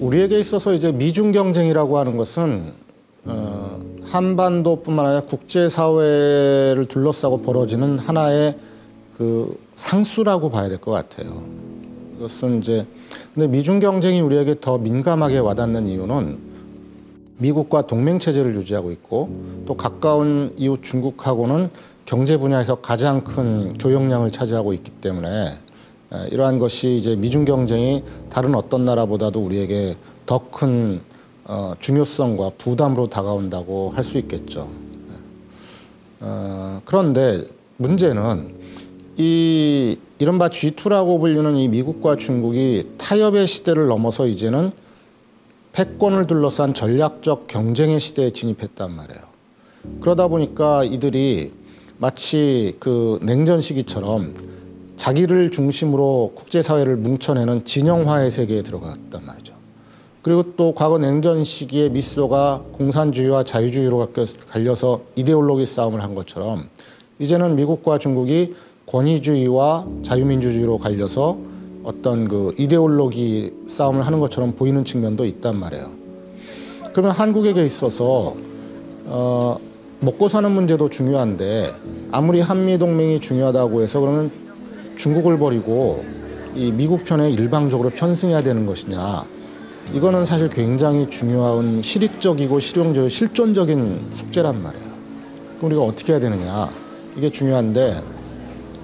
우리에게 있어서 이제 미중 경쟁이라고 하는 것은 한반도뿐만 아니라 국제사회를 둘러싸고 벌어지는 하나의 그 상수라고 봐야 될 것 같아요. 이것은 이제 근데 미중 경쟁이 우리에게 더 민감하게 와닿는 이유는 미국과 동맹 체제를 유지하고 있고 또 가까운 이웃 중국하고는 경제 분야에서 가장 큰 교역량을 차지하고 있기 때문에 이러한 것이 이제 미중 경쟁이 다른 어떤 나라보다도 우리에게 더 큰 중요성과 부담으로 다가온다고 할 수 있겠죠. 그런데 문제는 이른바 G2라고 불리는 이 미국과 중국이 타협의 시대를 넘어서 이제는 패권을 둘러싼 전략적 경쟁의 시대에 진입했단 말이에요. 그러다 보니까 이들이 마치 그 냉전 시기처럼 자기를 중심으로 국제사회를 뭉쳐내는 진영화의 세계에 들어갔단 말이죠. 그리고 또 과거 냉전 시기에 미소가 공산주의와 자유주의로 갈려서 이데올로기 싸움을 한 것처럼 이제는 미국과 중국이 권위주의와 자유민주주의로 갈려서 어떤 그 이데올로기 싸움을 하는 것처럼 보이는 측면도 있단 말이에요. 그러면 한국에게 있어서 먹고 사는 문제도 중요한데 아무리 한미동맹이 중요하다고 해서 그러면 중국을 버리고 이 미국 편에 일방적으로 편승해야 되는 것이냐. 이거는 사실 굉장히 중요한 실익적이고 실존적인 숙제란 말이에요. 그럼 우리가 어떻게 해야 되느냐. 이게 중요한데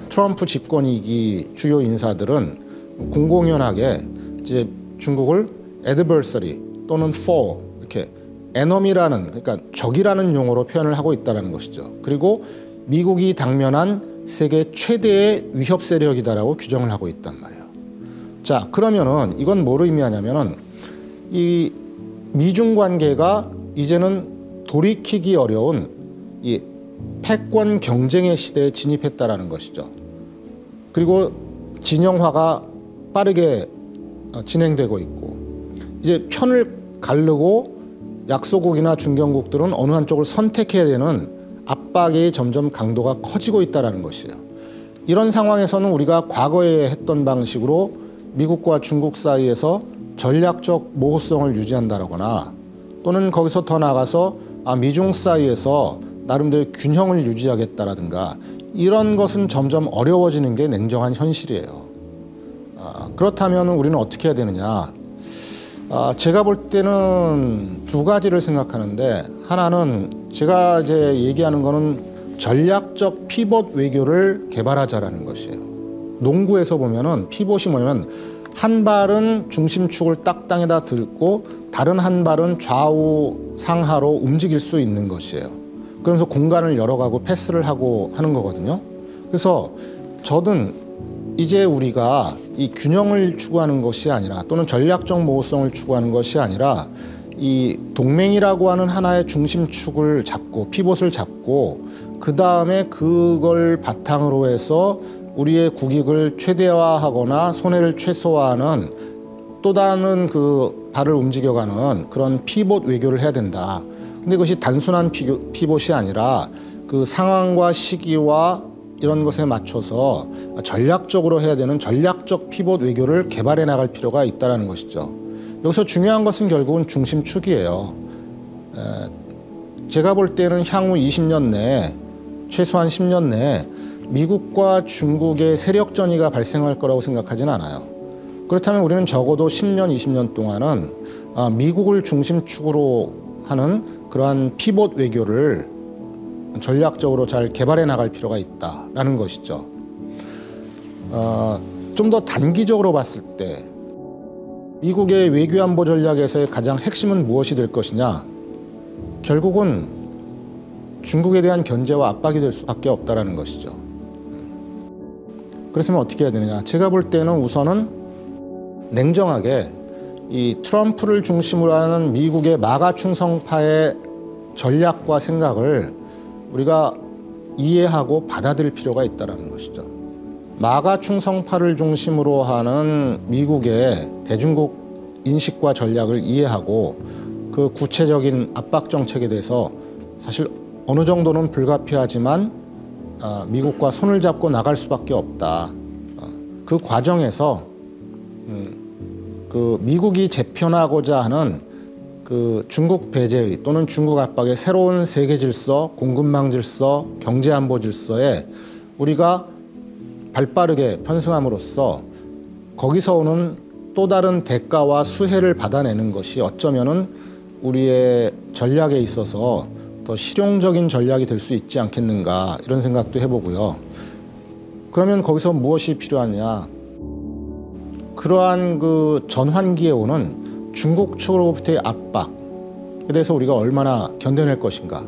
트럼프 집권 2기 주요 인사들은 공공연하게 이제 중국을 adversary 또는 foe 이렇게 enemy라는 그러니까 적이라는 용어로 표현을 하고 있다는 것이죠. 그리고 미국이 당면한 세계 최대의 위협 세력이다라고 규정을 하고 있단 말이에요. 자, 그러면은 이건 뭘 의미하냐면은 이 미중 관계가 이제는 돌이키기 어려운 이 패권 경쟁의 시대에 진입했다라는 것이죠. 그리고 진영화가 빠르게 진행되고 있고 이제 편을 가르고 약소국이나 중견국들은 어느 한쪽을 선택해야 되는 압박이 점점 강도가 커지고 있다는 것이에요. 이런 상황에서는 우리가 과거에 했던 방식으로 미국과 중국 사이에서 전략적 모호성을 유지한다거나 또는 거기서 더 나아가서 미중 사이에서 나름대로 균형을 유지하겠다라든가 이런 것은 점점 어려워지는 게 냉정한 현실이에요. 그렇다면 우리는 어떻게 해야 되느냐. 제가 볼 때는 두 가지를 생각하는데 하나는 제가 이제 얘기하는 거는 전략적 피벗 외교를 개발하자라는 것이에요. 농구에서 보면은 피벗이 뭐냐면 한 발은 중심축을 딱 땅에다 들고 다른 한 발은 좌우 상하로 움직일 수 있는 것이에요. 그러면서 공간을 열어가고 패스를 하고 하는 거거든요. 그래서 저는 이제 우리가 이 균형을 추구하는 것이 아니라 또는 전략적 모호성을 추구하는 것이 아니라 이 동맹이라고 하는 하나의 중심축을 잡고 피벗을 잡고 그 다음에 그걸 바탕으로 해서 우리의 국익을 최대화하거나 손해를 최소화하는 또 다른 그 발을 움직여가는 그런 피벗 외교를 해야 된다. 근데 그것이 단순한 피벗이 아니라 그 상황과 시기와 이런 것에 맞춰서 전략적으로 해야 되는 전략적 피벗 외교를 개발해 나갈 필요가 있다는 것이죠. 여기서 중요한 것은 결국은 중심축이에요. 제가 볼 때는 향후 20년 내에 최소한 10년 내에 미국과 중국의 세력 전이가 발생할 거라고 생각하진 않아요. 그렇다면 우리는 적어도 10년, 20년 동안은 미국을 중심축으로 하는 그러한 피벗 외교를 전략적으로 잘 개발해 나갈 필요가 있다라는 것이죠. 좀 더 단기적으로 봤을 때 미국의 외교안보 전략에서의 가장 핵심은 무엇이 될 것이냐? 결국은 중국에 대한 견제와 압박이 될 수밖에 없다라는 것이죠. 그렇다면 어떻게 해야 되느냐? 제가 볼 때는 우선은 냉정하게 이 트럼프를 중심으로 하는 미국의 마가 충성파의 전략과 생각을 우리가 이해하고 받아들일 필요가 있다는 것이죠. 마가 충성파를 중심으로 하는 미국의 대중국 인식과 전략을 이해하고 그 구체적인 압박 정책에 대해서 사실 어느 정도는 불가피하지만 미국과 손을 잡고 나갈 수밖에 없다. 그 과정에서 그 미국이 재편하고자 하는 그 중국 배제의 또는 중국 압박의 새로운 세계 질서, 공급망 질서, 경제 안보 질서에 우리가 발빠르게 편승함으로써 거기서 오는 또 다른 대가와 수혜를 받아내는 것이 어쩌면은 우리의 전략에 있어서 더 실용적인 전략이 될 수 있지 않겠는가 이런 생각도 해보고요. 그러면 거기서 무엇이 필요하냐? 그러한 그 전환기에 오는 중국 측으로부터의 압박에 대해서 우리가 얼마나 견뎌낼 것인가,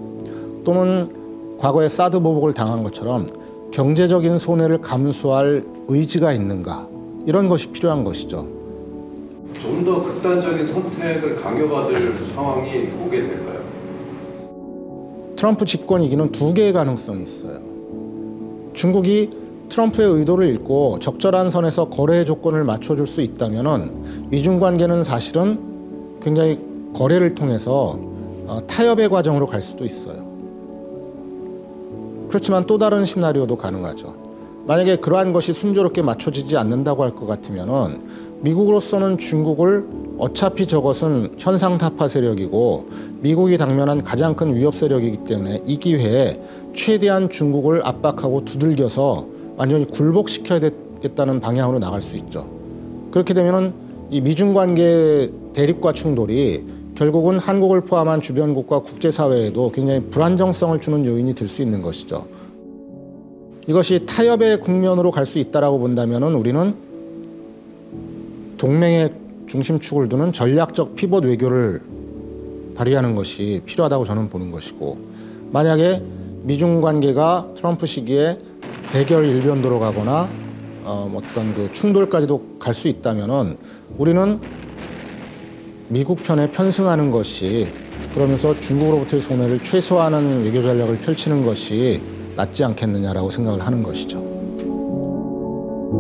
또는 과거에 사드 보복을 당한 것처럼 경제적인 손해를 감수할 의지가 있는가, 이런 것이 필요한 것이죠. 좀 더 극단적인 선택을 강요받을 상황이 오게 될까요? 트럼프 집권 이기는 두 개의 가능성이 있어요. 중국이 트럼프의 의도를 읽고 적절한 선에서 거래 조건을 맞춰줄 수 있다면은 미중 관계는 사실은 굉장히 거래를 통해서 타협의 과정으로 갈 수도 있어요. 그렇지만 또 다른 시나리오도 가능하죠. 만약에 그러한 것이 순조롭게 맞춰지지 않는다고 할 것 같으면은 미국으로서는 중국을 어차피 저것은 현상타파 세력이고 미국이 당면한 가장 큰 위협 세력이기 때문에 이 기회에 최대한 중국을 압박하고 두들겨서 완전히 굴복시켜야 되겠다는 방향으로 나갈 수 있죠. 그렇게 되면은 이 미중 관계 대립과 충돌이 결국은 한국을 포함한 주변국과 국제사회에도 굉장히 불안정성을 주는 요인이 될 수 있는 것이죠. 이것이 타협의 국면으로 갈 수 있다라고 본다면은 우리는 동맹의 중심축을 두는 전략적 피봇 외교를 발휘하는 것이 필요하다고 저는 보는 것이고, 만약에 미중 관계가 트럼프 시기에 대결 일변도로 가거나 어떤 그 충돌까지도 갈 수 있다면은 우리는 미국 편에 편승하는 것이, 그러면서 중국으로부터의 손해를 최소화하는 외교 전략을 펼치는 것이 낫지 않겠느냐라고 생각을 하는 것이죠.